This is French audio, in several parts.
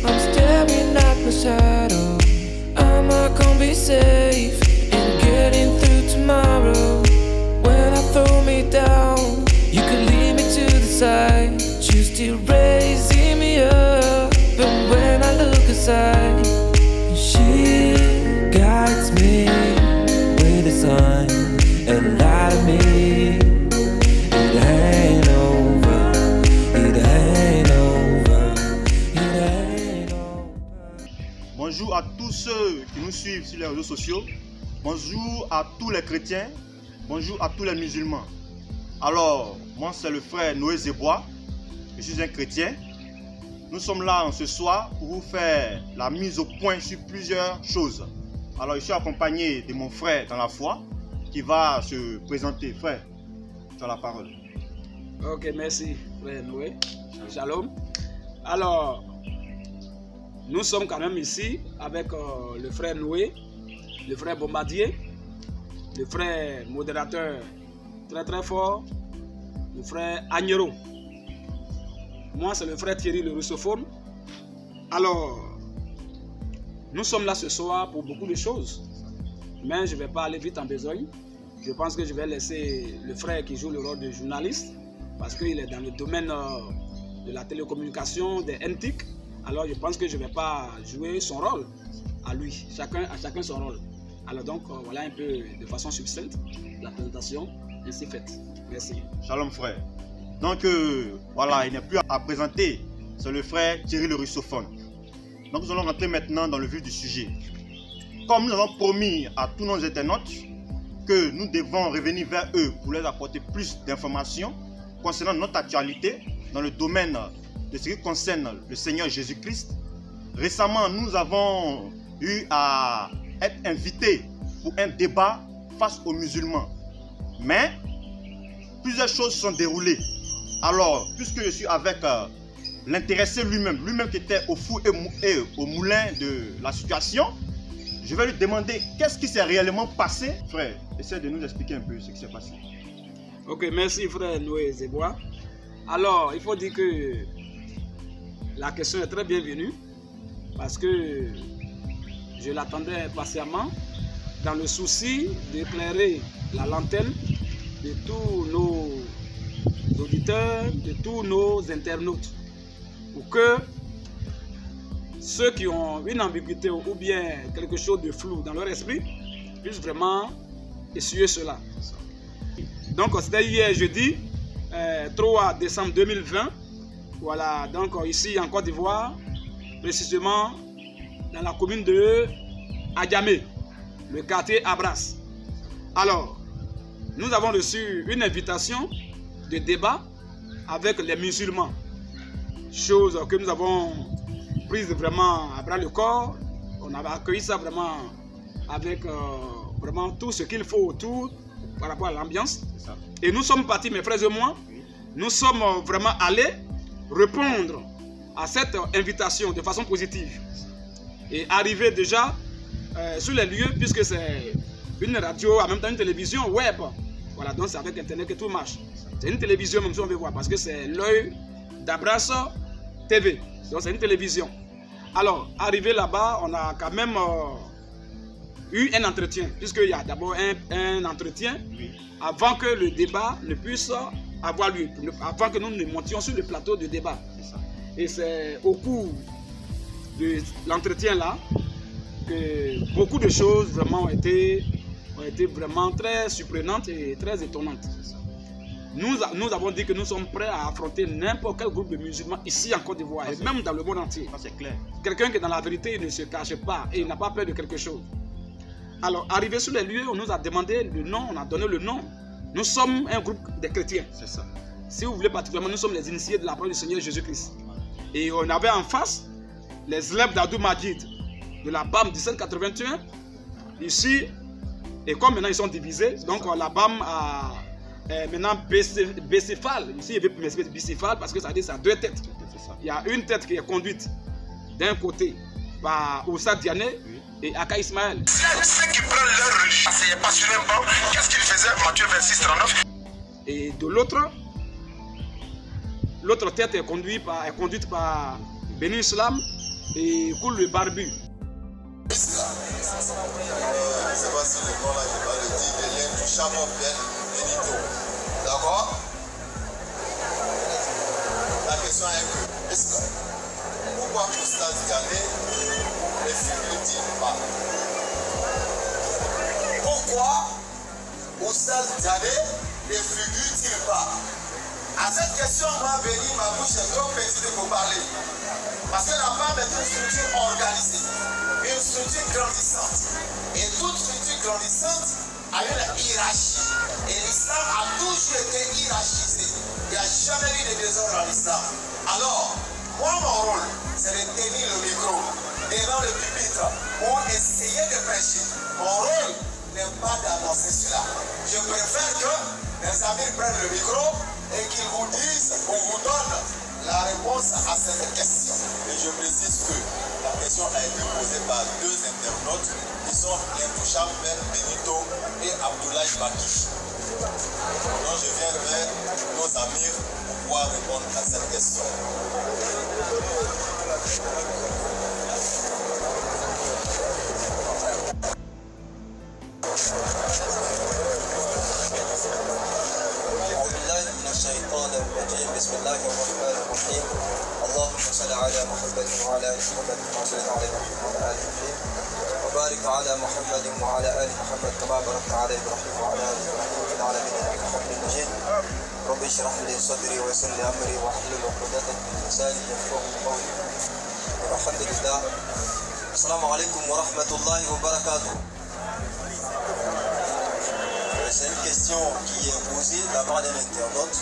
I'm staring at my shadow. Am I gonna be safe in getting through tomorrow? When I throw me down, you could lead me to the side. You still raising me up, but when I look aside, she guides me with the sun and light of me. It ain't over, it ain't over, it ain't over. Bonjour à tous ceux qui nous suivent sur les réseaux sociaux. Bonjour à tous les chrétiens. Bonjour à tous les musulmans. Alors, moi c'est le frère Noé Zebois. Je suis un chrétien. Nous sommes là ce soir pour vous faire la mise au point sur plusieurs choses. Alors, je suis accompagné de mon frère dans la foi qui va se présenter. Frère, tu as la parole. Ok, merci frère Noé. Shalom. Alors, nous sommes quand même ici avec le frère Noé, le frère Bombardier, le frère modérateur très fort, le frère Agnero. Moi, c'est le frère Thierry, le russophone. Alors, nous sommes là ce soir pour beaucoup de choses. Mais je ne vais pas aller vite en besogne. Je pense que je vais laisser le frère qui joue le rôle de journaliste, parce qu'il est dans le domaine de la télécommunication, des NTIC. Alors, je pense que je ne vais pas jouer son rôle à lui. À chacun son rôle. Alors donc, voilà un peu de façon succincte la présentation ainsi faite. Merci. Shalom frère. Donc voilà, il n'est plus à présenter, c'est le frère Thierry le russophone. Donc nous allons rentrer maintenant dans le vif du sujet. Comme nous avons promis à tous nos internautes que nous devons revenir vers eux pour leur apporter plus d'informations concernant notre actualité dans le domaine de ce qui concerne le Seigneur Jésus-Christ. Récemment, nous avons eu à être invités pour un débat face aux musulmans. Mais plusieurs choses se sont déroulées. Alors, puisque je suis avec l'intéressé lui-même qui était au four et au moulin de la situation, je vais lui demander qu'est-ce qui s'est réellement passé. Frère, essaie de nous expliquer un peu ce qui s'est passé. Ok, merci frère Noé Zebois. Alors, il faut dire que la question est très bienvenue parce que je l'attendais impatiemment dans le souci d'éclairer la lanterne de tous nos auditeurs, de tous nos internautes, pour que ceux qui ont une ambiguïté ou bien quelque chose de flou dans leur esprit puissent vraiment essuyer cela. Donc c'était hier jeudi 3 décembre 2020, voilà, donc ici en Côte d'Ivoire, précisément dans la commune de Adjamé, le quartier Abras. Alors, nous avons reçu une invitation de débat avec les musulmans, chose que nous avons prise vraiment à bras le corps. On avait accueilli ça vraiment avec vraiment tout ce qu'il faut autour par rapport à l'ambiance. Et nous sommes partis, mes frères et moi, nous sommes vraiment allés répondre à cette invitation de façon positive. Et arrivé déjà sur les lieux, puisque c'est une radio, en même temps une télévision web. Voilà, donc c'est avec Internet que tout marche. C'est une télévision, même si on veut voir, parce que c'est l'œil d'Abras TV. Donc c'est une télévision. Alors, arrivé là-bas, on a quand même eu un entretien, puisqu'il y a d'abord un entretien avant que le débat ne puisse avoir lieu, avant que nous ne montions sur le plateau de débat. Et c'est au cours de l'entretien là que beaucoup de choses vraiment ont été vraiment très surprenantes et très étonnantes. Nous avons dit que nous sommes prêts à affronter n'importe quel groupe de musulmans ici en Côte d'Ivoire et même dans le monde entier. C'est clair. Quelqu'un qui est dans la vérité, il ne se cache pas et il n'a pas peur de quelque chose. Alors, arrivé sur les lieux, on nous a demandé le nom, on a donné le nom. Nous sommes un groupe de chrétiens. C'est ça. Si vous voulez particulièrement, nous sommes les initiés de la parole du Seigneur Jésus-Christ. Et on avait en face les élèves d'Abdou Majid de la BAM 1781. Ici, et comme maintenant ils sont divisés, donc la BAM a maintenant bicéphale. Ici, il y avait bicéphale parce que ça dit ça a deux têtes. Il y a une tête qui est conduite d'un côté par Oussa Diané et Aka Ismaël. Ceux qui prennent leur religion, c'est pas sur un banc. Qu'est-ce qu'ils faisaient? Matthieu 26, 39. Et de l'autre tête est conduite par Béni Islam et Koul le Barbu. Je ne sais pas si le nom là, je vais le dire, de l'intouchable Benito. D'accord? La question est que, pourquoi Oustaz Diané ne figure-t-il pas? Pourquoi Oustaz Diané ne figure-t-il pas? À cette question, moi, venir, ma bouche est trop petite pour parler. Parce que la femme est une structure organisée, une structure grandissante. Et toute structure grandissante a une hiérarchie. Et l'islam a toujours été hiérarchisé. Il n'y a jamais eu de désordre dans l'islam. Alors, moi, mon rôle, c'est de tenir le micro devant le pupitre pour essayer de prêcher. Mon rôle n'est pas d'annoncer cela. Je préfère que les amis prennent le micro et qu'ils vous disent, on vous donne la réponse à cette question. Et je précise que la question a été posée par deux internautes qui sont l'intouchable Benito et Abdoulaye Baki. Donc je viens vers nos amis pour pouvoir répondre à cette question. بسم الله الرحمن الرحيم اللهم صل على محمد وعلى ال محمد كما صليت على ابراهيم وعلى ال ابراهيم وبارك على محمد وعلى ال محمد كما باركت على ابراهيم وعلى ال ابراهيم في العالمين انك حميد مجيد رب اشرح لي صدري ويسر لي امري واحلل عقدة من لساني يفقهوا قولي والحمد لله. السلام عليكم ورحمة الله وبركاته. C'est une question qui est posée de la part d'un internaute.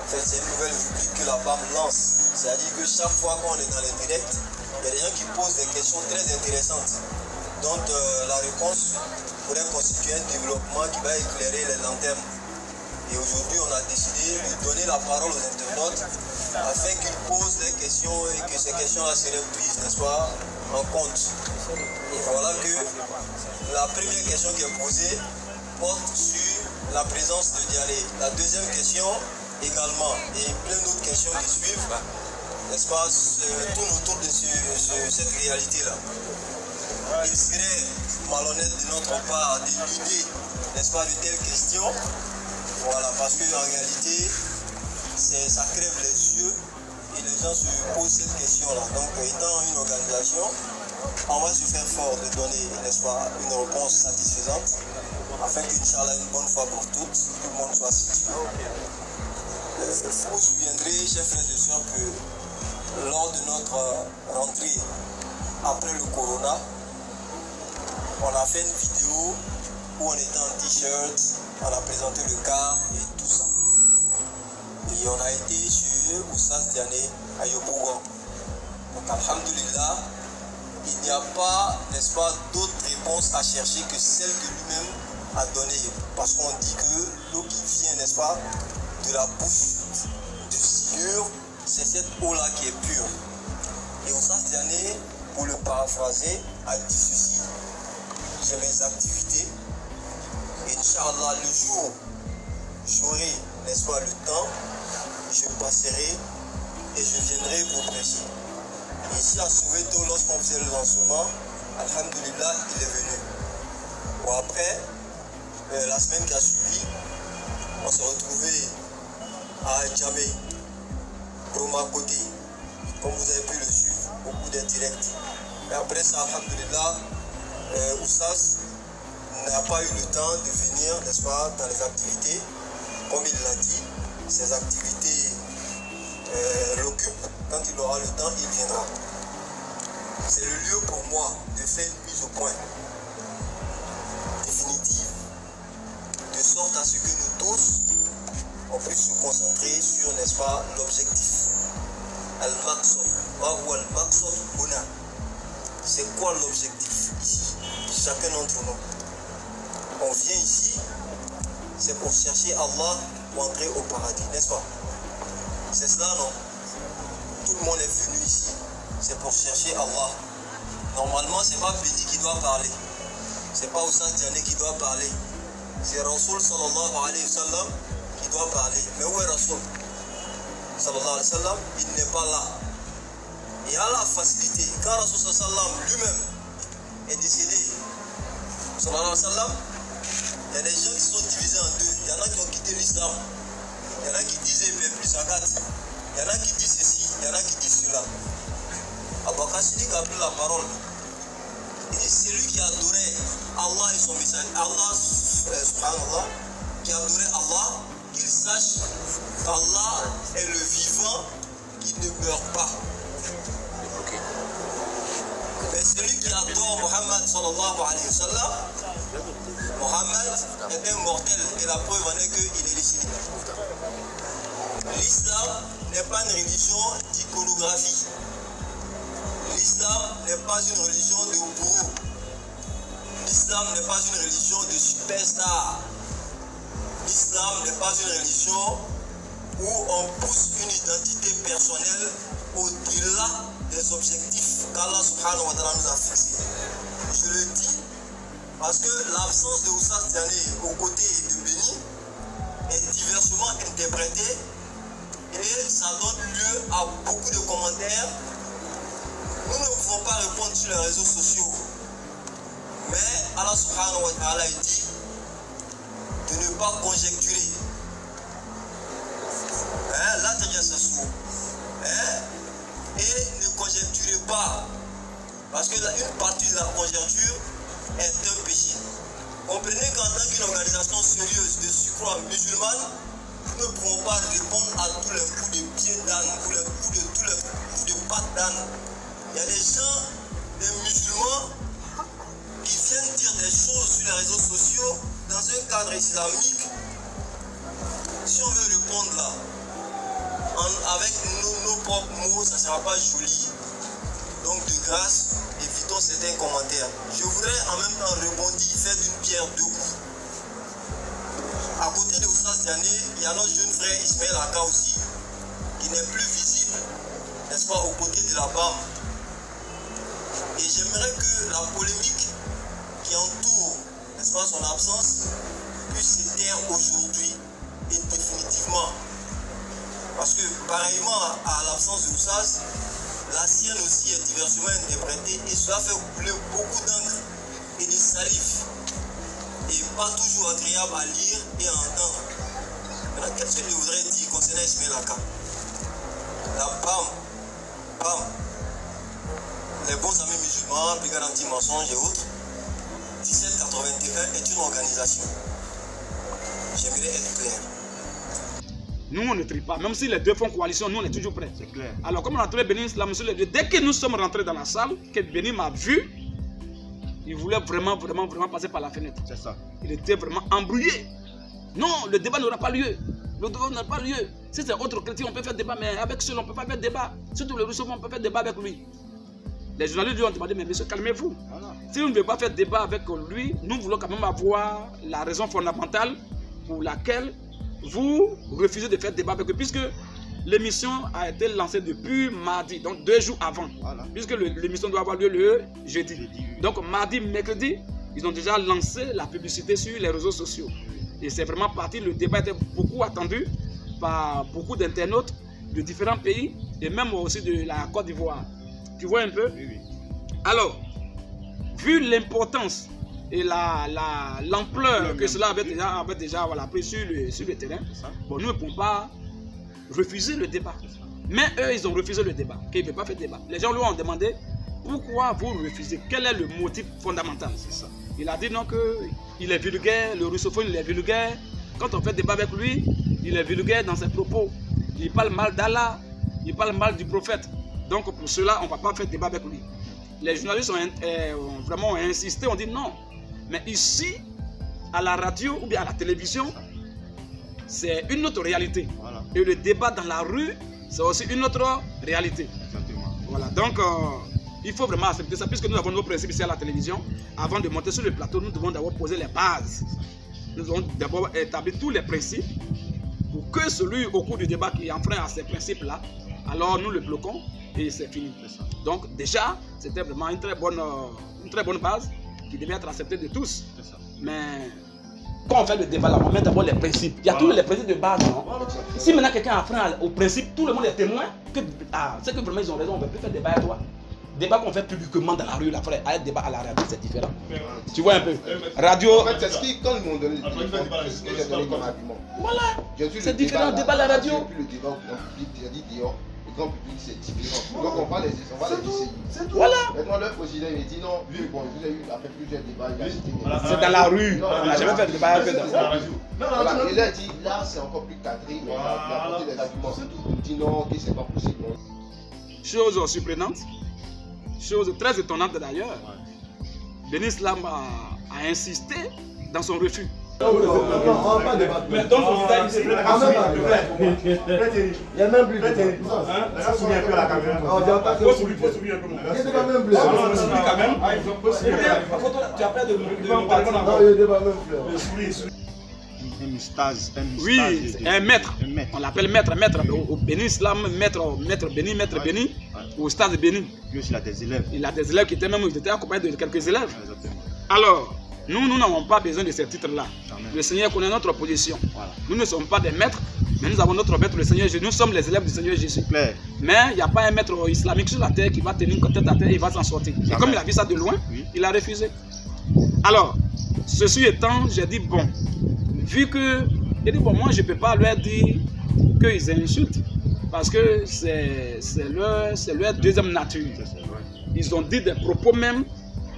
En fait, c'est une nouvelle rubrique que la BAM lance. C'est-à-dire que chaque fois qu'on est dans les directs, il y a des gens qui posent des questions très intéressantes. Donc la réponse pourrait constituer un développement qui va éclairer les lanternes. Et aujourd'hui, on a décidé de donner la parole aux internautes afin qu'ils posent des questions et que ces questions-là seraient prises, n'est-ce pas, en compte. Et voilà que la première question qui est posée porte sur la présence de Diané. La deuxième question également, et plein d'autres questions qui suivent, n'est-ce pas, tournent autour de cette réalité-là. Il serait malhonnête de notre part d'éluder, n'est-ce pas, de telles questions. Voilà, parce qu'en réalité, ça crève les yeux et les gens se posent cette question-là. Donc, étant une organisation, on va se faire fort de donner, n'est-ce pas, une réponse satisfaisante afin qu'Inch'Allah, une bonne fois pour toutes, tout le monde soit situé. Vous vous souviendrez, chers frères et sœurs, que lors de notre rentrée après le corona, on a fait une vidéo où on était en t-shirt, on a présenté le cas et tout ça. Et on a été chez Oustaz Diané à Yopougon. Donc, alhamdulillah, il n'y a pas, n'est-ce pas, d'autres réponses à chercher que celle que lui-même a donnée. Parce qu'on dit que l'eau qui vient, n'est-ce pas, de la bouche du Seigneur, c'est cette eau-là qui est pure. Et Oustaz Diané, pour le paraphraser, a dit ceci: j'ai mes activités. Inch'Allah, le jour où j'aurai, n'est-ce pas, le temps, je passerai et je viendrai pour prêcher. Et ici à Soweto, lorsqu'on faisait le lancement, alhamdulillah, il est venu. Bon, après, la semaine qui a suivi, on s'est retrouvé à Djamé, Broma côté, comme vous avez pu le suivre, beaucoup d'indirects. Et après ça, alhamdulillah, Oustaz n'a pas eu le temps de venir, n'est-ce pas, dans les activités. Comme il l'a dit, ces activités l'occupent. Quand il aura le temps, il viendra. C'est le lieu pour moi de faire une mise au point définitive, de sorte à ce que nous tous, on puisse se concentrer sur, n'est-ce pas, l'objectif. Al-Maqsad. Al-Maqsad Huna. C'est quoi l'objectif ici, chacun d'entre nous? On vient ici, c'est pour chercher Allah pour entrer au paradis, n'est-ce pas? C'est cela, non? Tout le monde est venu ici, c'est pour chercher Allah. Normalement, ce n'est pas Béni qui doit parler. Ce n'est pas Oussas Diané qui doit parler. C'est Rasoul sallallahu alayhi wa sallam qui doit parler. Mais où est Rasoul sallallahu alayhi wa sallam? Il n'est pas là. Et à la facilité, quand Rasoul sallallahu alayhi wa sallam lui-même est décédé, sallallahu alayhi wa sallam, il y a des gens qui sont divisés en deux. Il y en a qui ont quitté l'islam. Il y en a qui disent plus zakat. Il y en a qui disent ceci. Il y en a qui disent cela. Abakashini qui a pris la parole. Il dit celui qui adorait Allah et son message, Allah subhanallah, qui adorait Allah, qu'il sache qu'Allah est le vivant qui ne meurt pas. Mais celui qui adore Mohammed sallallahu alayhi wa sallam, Mohammed est un mortel et la preuve en est qu'il est décédé. L'islam n'est pas une religion d'iconographie. L'islam n'est pas une religion de bourreau. L'islam n'est pas une religion de superstar. L'islam n'est pas une religion où on pousse une identité personnelle au-delà des objectifs qu'Allah subhanahu wa ta'ala nous a fixés. Je le dis parce que l'absence de Oussas Diané aux côtés de Béni est diversement interprétée et ça donne lieu à beaucoup de commentaires. Nous ne pouvons pas répondre sur les réseaux sociaux. Mais Allah subhanahu wa ta'ala dit de ne pas conjecturer. Là, et ne conjecturez pas. Parce que une partie de la conjecture est un péché. Comprenez qu'en tant qu'une organisation sérieuse de surcroît musulmane, nous ne pouvons pas répondre à tous les coups de pied d'âne, tous les coups de pattes d'âne. Il y a des gens, des musulmans, qui viennent dire des choses sur les réseaux sociaux dans un cadre islamique. Si on veut répondre là, avec nos propres mots, ça ne sera pas joli. Donc de grâce, évitons certains commentaires. Je voudrais en même temps rebondir, faire d'une pierre deux coups. À côté de Oussas Diané, il y a notre jeune frère Ismaël Aka aussi, qui n'est plus visible, n'est-ce pas, aux côtés de la BAM. Et j'aimerais que la polémique qui entoure, n'est-ce pas, son absence, puisse s'éteindre aujourd'hui et définitivement. Parce que pareillement à l'absence de Oussas, la sienne aussi est diversement interprétée et cela fait couler beaucoup d'encre et de salive. Et pas toujours agréable à lire et à entendre. Maintenant, qu'est-ce que je voudrais dire concernant Ismaël Aka? La BAM, les bons amis musulmans, Brigade anti-mensonge et autres, 1781 est une organisation. J'aimerais être clair. Nous, on ne trie pas. Même si les deux font coalition, nous, on est toujours prêts. C'est clair. Alors, comme on a trouvé Béni, dès que nous sommes rentrés dans la salle, que Béni m'a vu, il voulait vraiment passer par la fenêtre. C'est ça. Il était vraiment embrouillé. Non, le débat n'aura pas lieu. Le débat n'aura pas lieu. Si c'est autre chrétien, on peut faire débat, mais avec ceux-là, on ne peut pas faire débat. Surtout le Rousseau, on peut faire débat avec lui. Les journalistes lui ont demandé, mais monsieur, calmez-vous. Voilà. Si vous ne voulez pas faire débat avec lui, nous voulons quand même avoir la raison fondamentale pour laquelle vous refusez de faire débat avec eux, puisque l'émission a été lancée depuis mardi, donc 2 jours avant, voilà. Puisque l'émission doit avoir lieu le jeudi. Donc mardi, mercredi, ils ont déjà lancé la publicité sur les réseaux sociaux. Et c'est vraiment parti, le débat était beaucoup attendu par beaucoup d'internautes de différents pays et même aussi de la Côte d'Ivoire. Tu vois un peu? Oui, oui. Alors, vu l'importance et l'ampleur que cela avait déjà voilà, pris sur le terrain, bon, nous ne pouvons pas refuser le débat. Mais eux, ils ont refusé le débat, qu'ils ne veulent pas faire débat. Les gens lui ont demandé pourquoi vous refusez, quel est le motif fondamental. Ça. Il a dit non, qu'il est vulgaire, le russophone il est vulgaire. Quand on fait débat avec lui, il est vulgaire dans ses propos. Il parle mal d'Allah, il parle mal du prophète. Donc pour cela, on ne va pas faire débat avec lui. Les journalistes ont vraiment insisté, on dit non. Mais ici, à la radio ou bien à la télévision, c'est une autre réalité. Voilà. Et le débat dans la rue, c'est aussi une autre réalité. Exactement. Voilà, donc il faut vraiment accepter ça, puisque nous avons nos principes ici à la télévision. Avant de monter sur le plateau, nous devons d'abord poser les bases. Nous devons d'abord établir tous les principes pour que celui au cours du débat qui enfreint à ces principes-là, alors nous le bloquons et c'est fini. Donc déjà, c'était vraiment une très bonne base qui devait être acceptée de tous. Mais quand on fait le débat là, on met d'abord les principes. Il y a tous les principes de base, non? Si maintenant quelqu'un apprend au principe, tout le monde est témoin que c'est que vraiment ils ont raison, on ne peut plus faire débat à toi. Débat qu'on fait publiquement dans la rue, là, frère. Un débat à la radio, c'est différent. Tu vois un peu? Radio. En fait, c'est ce qui, quand ils m'ont donné comme argument. Voilà. C'est différent, débat à la radio. J'ai plus le débat au grand public, j'ai dit dehors. Le grand public, c'est différent. Donc on va les essayer. Voilà. Maintenant, le président, il dit non, vu bon, vous avez eu après plusieurs débats, il a cité. C'est dans la rue. On n'a jamais fait de débat avec la radio. Voilà, il a dit là, c'est encore plus cadré, mais il a apporté des arguments. Il dit non, ok, c'est pas possible. Chose surprenante. Chose très étonnante d'ailleurs, Béni Islam a insisté dans son refus. Mais donc, il y a même plus de temps. Ça se souvient plus à la caméra. Il faut sourire un peu. C'est quand même bleu. Quand même. Tu as peur de nous parler. Non, il est pas même bleu. Un stase. Oui, un maître. On l'appelle maître. Au Béni Islam, maître béni, au stade béni. Lui aussi, il a des élèves. Il a des élèves qui étaient même accompagnés de quelques élèves. Alors, nous n'avons pas besoin de ces titres-là. Le Seigneur connaît notre position. Voilà. Nous ne sommes pas des maîtres, mais nous avons notre maître, le Seigneur Jésus. Nous sommes les élèves du Seigneur Jésus. Mais il n'y a pas un maître islamique sur la terre qui va tenir tête à tête et il va s'en sortir. Et comme il a vu ça de loin, il a refusé. Alors, ceci étant, j'ai dit bon, vu que, moi je ne peux pas leur dire qu'ils insultent, parce que c'est leur deuxième nature. Ils ont dit des propos même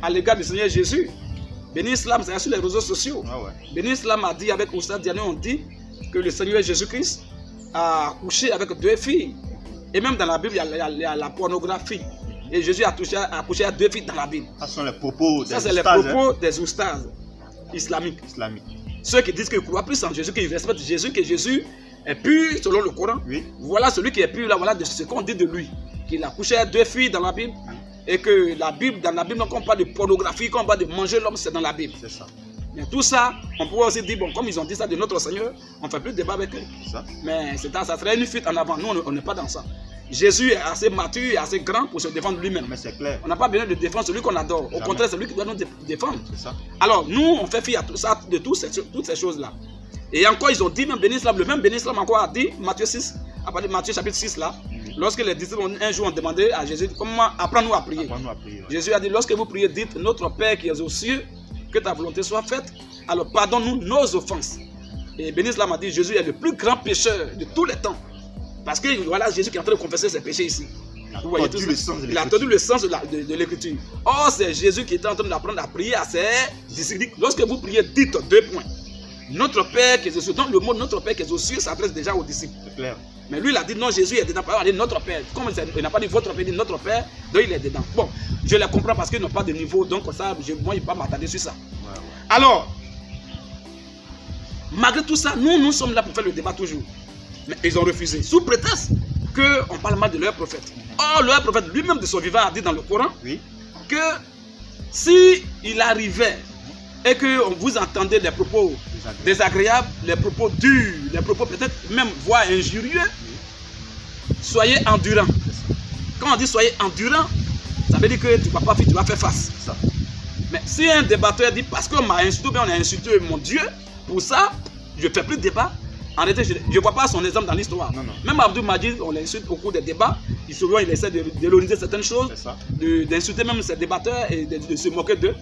à l'égard du Seigneur Jésus. Béni Islam, c'est sur les réseaux sociaux. Béni Islam a dit avec Oustad Diané, on dit que le Seigneur Jésus-Christ a couché avec 2 filles. Et même dans la Bible, il y a la pornographie. Et Jésus a couché avec 2 filles dans la Bible. Ça sont les propos des c'est les propos des oustas islamiques. Ceux qui disent qu'ils croient plus en Jésus, qu'ils respectent Jésus, que Jésus est pur selon le Coran. Voilà celui qui est pur, là, voilà de ce qu'on dit de lui. Qu'il a couché avec 2 filles dans la Bible. Et que dans la Bible, quand on parle de pornographie, quand on parle de manger l'homme, c'est dans la Bible. C'est ça. Mais tout ça, on pourrait aussi dire, bon, comme ils ont dit ça de notre Seigneur, on ne fait plus de débat avec eux. Mais ça serait une fuite en avant. Nous, on n'est pas dans ça. Jésus est assez mature et assez grand pour se défendre lui-même. Mais c'est clair. On n'a pas besoin de défendre celui qu'on adore. Au contraire, c'est lui qui doit nous défendre. Ça. Alors, nous, on fait fi à tout ça, de toutes ces choses-là. Et encore, ils ont dit, même Béni Islam, le même Béni Islam encore a dit, Matthieu 6, à partir de Matthieu chapitre 6 là, lorsque les disciples un jour ont demandé à Jésus, comment apprends-nous à prier. Jésus a dit, lorsque vous priez, dites, notre Père qui est aux cieux, que ta volonté soit faite, alors pardonne-nous nos offenses. Et Béni Islam a dit, Jésus est le plus grand pécheur de tous les temps. Parce que voilà Jésus qui est en train de confesser ses péchés ici. Vous voyez tout ça. Il a entendu le sens de l'écriture. Or, c'est Jésus qui est en train d'apprendre à prier à ses disciples. Lorsque vous priez, dites 2 points. Notre Père qui est aux cieux. Donc le mot notre Père qui est aux cieux s'adresse déjà aux disciples. C'est clair. Mais lui il a dit non, Jésus est dedans. Il a dit notre Père. Comme il n'a pas dit votre Père, il dit notre Père, donc il est dedans. Bon, je les comprends parce qu'ils n'ont pas de niveau, donc ça, moi il ne vais pas m'attarder sur ça. Alors, malgré tout ça, nous sommes là pour faire le débat toujours. Mais ils ont refusé, sous prétexte qu'on parle mal de leur prophète. Or, leur prophète lui-même de son vivant a dit dans le Coran que si il arrivait et que vous entendez des propos désagréables, les propos durs, les propos peut-être même voire injurieux, soyez endurants. Quand on dit soyez endurants, ça veut dire que tu ne vas pas faire, tu vas faire face. Mais si un débatteur dit parce qu'on m'a insulté, on a insulté mon Dieu, pour ça, je ne fais plus de débat. En réalité, je ne vois pas son exemple dans l'histoire. Même Abdou Majid, on l'insulte au cours des débats. Souvent, il essaie de déloniser certaines choses, d'insulter même ses débatteurs et de se moquer d'eux.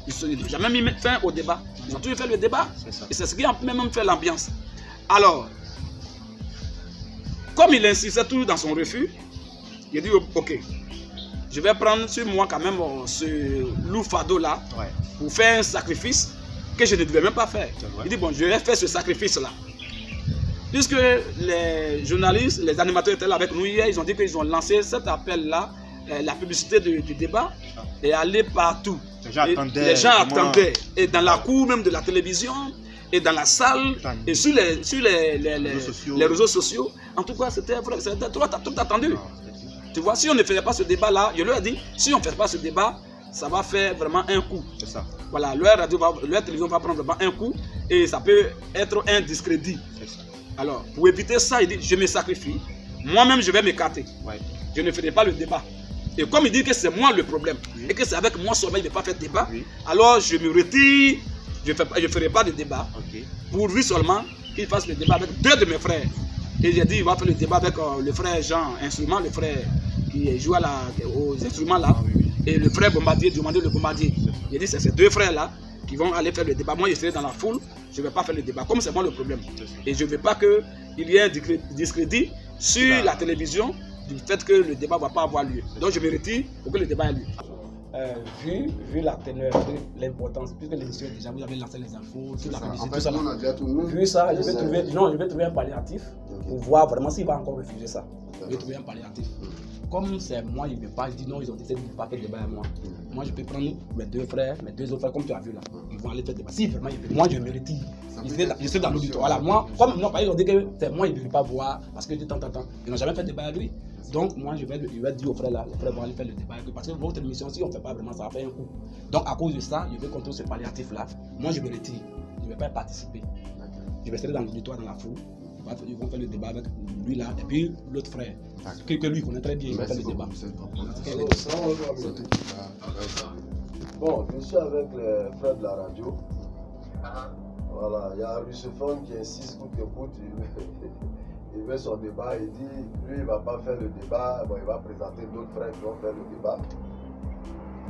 Ils n'ont jamais mis fin au débat. Ils ont toujours fait le débat. Et c'est ce qui a même fait l'ambiance. Alors, comme il insistait toujours dans son refus, il a dit ok, je vais prendre sur moi quand même ce loup fado là pour faire un sacrifice que je ne devais même pas faire. Il dit bon, je vais faire ce sacrifice là. Puisque les journalistes, les animateurs étaient là avec nous hier, ils ont dit qu'ils ont lancé cet appel-là, la publicité du débat, et aller partout. Les gens attendaient. Et dans la cour même de la télévision, et dans la salle, et sur les réseaux sociaux. En tout cas, c'était tout attendu. Tu vois, si on ne faisait pas ce débat-là, je leur ai dit, si on ne fait pas ce débat, ça va faire vraiment un coup. Voilà, leur télévision va prendre vraiment un coup, et ça peut être un discrédit. Alors, pour éviter ça, il dit, je me sacrifie. Moi-même, je vais m'écarter. Je je ne ferai pas le débat. Et comme il dit que c'est moi le problème, et que c'est avec moi seulement il ne veut pas faire de débat, alors je me retire, je ne ferai pas de débat, pourvu seulement qu'il fasse le débat avec 2 de mes frères. Et j'ai dit, il va faire le débat avec le frère Jean, instrument, le frère qui joue aux instruments là, et le frère Bombardier, demander le Bombardier. J'ai dit, c'est ces 2 frères là qui vont aller faire le débat. Moi, je serai dans la foule, je ne vais pas faire le débat, comme c'est moi le problème. Et je ne veux pas qu'il y ait un discrédit sur la télévision du fait que le débat ne va pas avoir lieu. Donc je me retire pour que le débat ait lieu. Vu la teneur, l'importance, puisque l'émission est déjà, vous avez lancé les infos, sur la publicité, tout ça. Vu ça, je vais trouver un palliatif pour voir vraiment s'il va encore refuser ça. Je vais trouver un palliatif. Comme c'est moi, il ne veut pas, je dis non, ils ont décidé de ne pas faire débat à moi. Moi, je peux prendre mes 2 frères, mes 2 autres frères, comme tu as vu là. Ils vont aller faire débat. Si vraiment il veut, moi je me retire. Je suis dans l'auditoire. Voilà, moi, comme non, ils ont dit que c'est moi, ils ne veulent pas voir parce que de temps en temps, ils n'ont jamais fait débat à lui. Donc, moi, je vais dire aux frères là, les frères vont aller faire le débat parce que votre émission, si on ne fait pas vraiment, ça va faire un coup. Donc, à cause de ça, je vais contrôler ce palliatif là. Moi, je me retire. Je ne vais pas participer. Je vais rester dans l'auditoire, dans la foule. Ils vont faire le débat avec lui là, et puis l'autre frère, que lui connaît très bien, il va faire le débat. Bon, je suis avec les frères de la radio. Voilà, il y a un russophone qui insiste coûte que coûte, il veut son débat, il dit, lui il ne va pas faire le débat, bon, il va présenter d'autres frères qui vont faire le débat.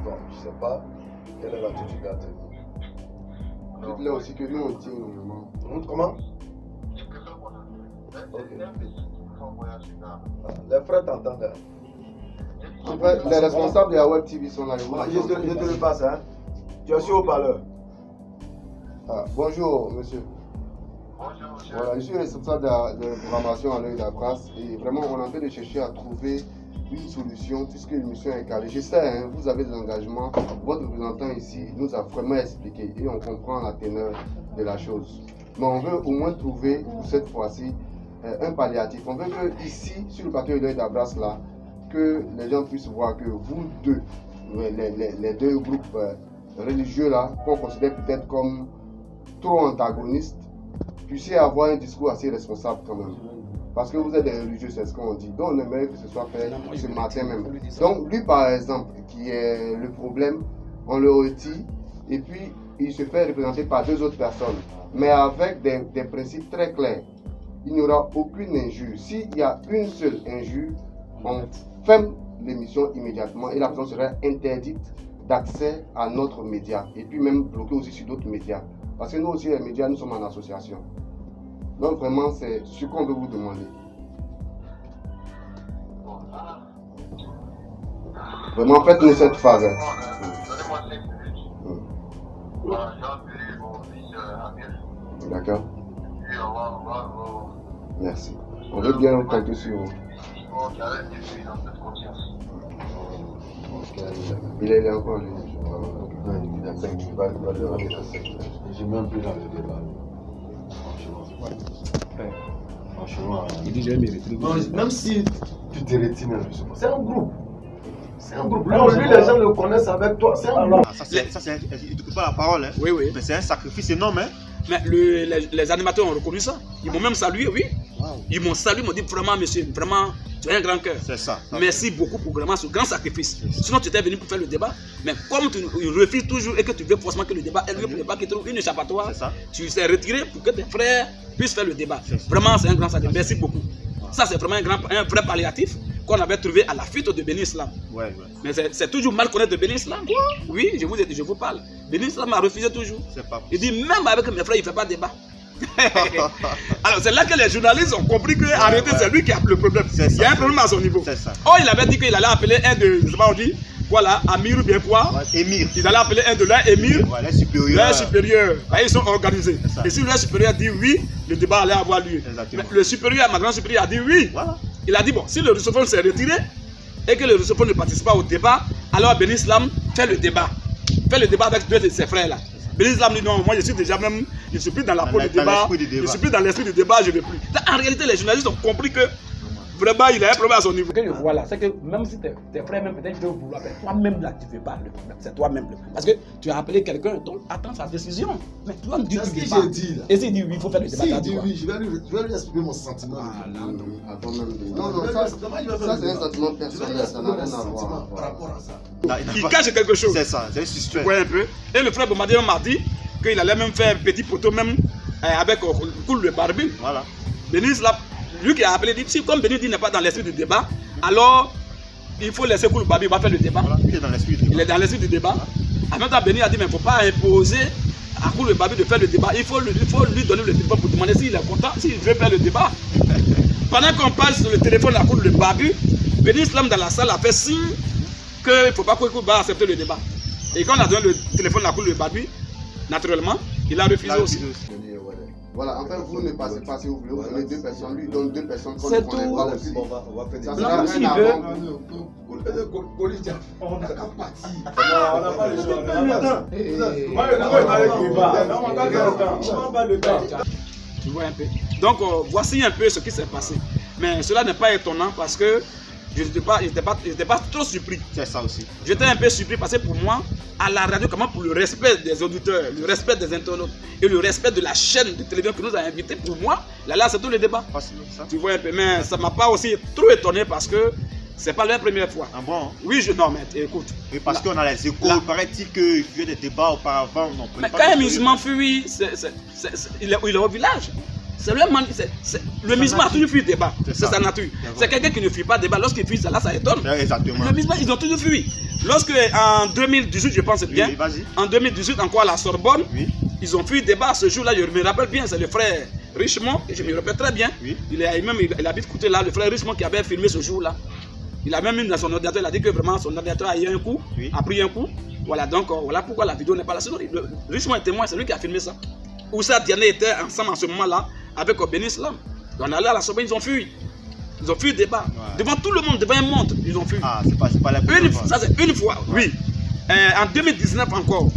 Bon, je ne sais pas, quelle est l'attitude à tenir. Dites-le aussi que nous on tient. Comment? Les frères t'entendent. Les responsables de la Web TV sont là. Je te le passe, hein. Tu es sur haut-parleur. Bonjour, monsieur. Voilà, je suis responsable de programmation à l'œil d'Abras et vraiment on est en train de chercher à trouver une solution puisque l'émission est calée. Je sais, hein, vous avez des engagements. Votre représentant ici nous a vraiment expliqué et on comprend la teneur de la chose. Mais on veut au moins trouver pour cette fois-ci un palliatif. On veut que ici, sur le plateau de l'œil d'Abras là, que les gens puissent voir que vous deux, les 2 groupes religieux là, qu'on considère peut-être comme trop antagonistes, puissiez avoir un discours assez responsable quand même. Parce que vous êtes des religieux, c'est ce qu'on dit. Donc on aimerait que ce soit fait ce matin même. Donc lui par exemple, qui est le problème, on le retire et puis il se fait représenter par 2 autres personnes. Mais avec des principes très clairs. Il n'y aura aucune injure. S'il y a une seule injure, on ferme l'émission immédiatement et la personne sera interdite d'accès à notre média et puis même bloquée aussi sur d'autres médias. Parce que nous aussi, les médias, nous sommes en association. Donc vraiment, c'est ce qu'on veut vous demander. Vraiment, faites-nous cette faveur. D'accord. Merci. On veut bien compter sur vous. Il est encore en ligne. Il a 5 minutes. J'ai même plus dans le débat. Franchement. Il dit j'ai mérité. Même si tu te retires, c'est un groupe. C'est un groupe. Là, lui, les gens le connaissent avec toi. C'est un groupe. Ça, c'est. Il ne coupe pas la parole. Hein. Oui, oui. Mais c'est un sacrifice énorme. Hein. Mais les animateurs ont reconnu ça. Ils m'ont même salué, oui. Wow. Ils m'ont salué, ils m'ont dit vraiment, monsieur, vraiment, tu as un grand cœur. C'est ça. Merci beaucoup pour vraiment ce grand sacrifice. Sinon, tu étais venu pour faire le débat. Mais comme tu refuses toujours et que tu veux forcément que le débat ait lieu pour ne pas qu'il trouve une échappatoire, tu t'es retiré pour que tes frères puissent faire le débat. Vraiment, c'est un grand sacrifice. Merci beaucoup. Ça, c'est vraiment un vrai palliatif qu'on avait trouvé à la fuite de Béni Islam. Mais c'est toujours mal connaître de Béni Islam. Oui, je vous parle. Béni Islam a refusé toujours. Il dit, même avec mes frères, il ne fait pas de débat. Alors, c'est là que les journalistes ont compris que arrêter, c'est lui qui a le problème. Il y a un problème à son niveau. Oh, il avait dit qu'il allait appeler un de, je sais pas, on dit, voilà, Amir ou bien quoi. Émir. Ils allaient appeler un de leurs émirs. Les supérieurs. Les supérieurs. Ils sont organisés. Et si le supérieur dit oui, le débat allait avoir lieu. Mais le supérieur, ma grande supérieure, a dit oui. Voilà. Il a dit, bon, si le russophone s'est retiré et que le russophone ne participe pas au débat, alors Béni Islam fait le débat. Fait le débat avec 2 de ses frères là. Béni Islam dit non, moi je suis déjà même, je suis plus dans la peau du débat, je suis plus dans l'esprit du débat, je ne veux plus. En réalité, les journalistes ont compris que Vraiment, il a un problème à son niveau. Ce que je vois là, c'est que même si tes frères, même peut-être peuvent vouloir, mais toi-même là, tu ne veux pas le problème. C'est toi-même. Parce que tu as appelé quelqu'un, donc attends sa décision. Mais toi, me dis que tu veux pas. Et s'il dit oui, il faut faire le débat. S'il dit oui, je vais lui exprimer mon sentiment. Attends même. Non, ça c'est un sentiment personnel, ça n'a rien à voir. Par rapport à ça. Il cache quelque chose. C'est ça, c'est suspect. Ouais, un peu. Et le frère Bombardier m'a dit qu'il allait même faire un petit poteau même avec Koul le Barbine. Voilà. Bénis là, lui qui a appelé, dit si comme Bénis n'est pas dans l'esprit du débat, alors il faut laisser Koul le Barbine va faire le débat. Voilà. Il est dans l'esprit du débat. Il est dans l'esprit du débat. En même temps, Bénis a dit mais il ne faut pas imposer à Koul le Barbine de faire le débat. Il faut lui donner le téléphone pour demander s'il est content, s'il veut faire le débat. Pendant qu'on parle sur le téléphone à Koul le Barbine, Bénis Islam dans la salle a fait signe qu'il ne faut pas que Koul le Barbine accepte le débat. Et quand on a donné le téléphone à Koul le Barbine, naturellement, il a refusé aussi. Voilà, enfin vous ne passez pas si vous voulez, vous prenez 2 personnes, lui donne 2 personnes qu'on c'est ne connaît tout. pas aussi. On va faire des Ça Non, sert à s'il rien veut. avant. On n'a qu'à partir. On n'a pas le choix. Tu vois un peu. Donc voici un peu ce qui s'est passé. Mais cela n'est pas étonnant parce que je n'étais pas trop surpris. C'est ça aussi. J'étais un peu surpris parce que pour moi, à la radio, comment pour le respect des auditeurs, le respect des internautes et le respect de la chaîne de télévision qui nous a invités, pour moi, là c'est tout le débat. Ça. Tu vois un peu. Mais ça ne m'a pas aussi trop étonné parce que c'est pas la première fois. Ah bon? Oui, non, mais écoute. Et parce qu'on a les échos, paraît-il qu'il y a des débats auparavant. Mais quand un musulman fuit, il est au village. Le musulman a toujours fui le débat. C'est sa nature. C'est quelqu'un qui ne fuit pas le débat. Lorsqu'il fuit, là, ça étonne. Exactement. Le musulman, ils ont toujours fui. Lorsque, en 2018, je pense bien, oui, en 2018, encore à la Sorbonne, oui. Ils ont fui le débat. Ce jour-là, je me rappelle bien, c'est le frère Richemont, et je me rappelle très bien. Oui. Il habite côté là, le frère Richemont qui avait filmé ce jour-là. Il a même mis dans son ordinateur, il a dit que vraiment son ordinateur a eu un coup, a pris un coup. Voilà, donc voilà pourquoi la vidéo n'est pas là. Sinon, Richemont est témoin, c'est lui qui a filmé ça. Oussa Diané était ensemble en ce moment-là avec Bénis Islam. On allait à la Sorbonne, ils ont fui. Ils ont fui le débat. Ouais. Devant tout le monde, devant un monde, ils ont fui. Ah, c'est pas la première fois. Ça, c'est une fois, oui. En 2019 encore,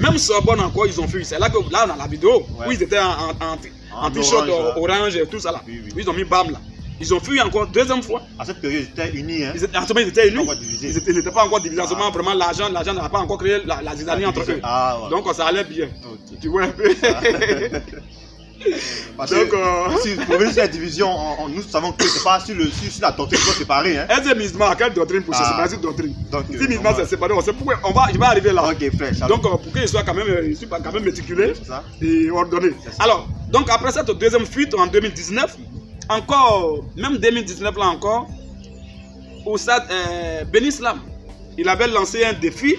même Sorbonne encore, ils ont fui. C'est là que là, on a la vidéo où ils étaient en t-shirt orange et tout ça là. Oui. Ils ont mis BAM là. Ils ont fui encore deuxième fois. À cette période, ils étaient unis. Hein? En ce moment, ils étaient unis. Ils n'étaient pas encore divisés. En ce moment, vraiment, l'argent n'avait pas encore créé la zizanie entre eux. Ah, ouais. Donc, ça allait bien. Okay. Tu vois un peu. Parce que si pour venir sur la division, nous savons que c'est pas sur la doctrine qu'on séparer. Hein? Est-ce musulman, quelle doctrine pour se séparer cette doctrine? Si musulman s'est séparé, on sait pourquoi. Je vais arriver là. Ok, frère. Donc, pour qu'il soit quand même méticulé et ordonné. Alors, donc après cette deuxième fuite en 2019, encore, même 2019 là encore, Oussad Bénis Islam, il avait lancé un défi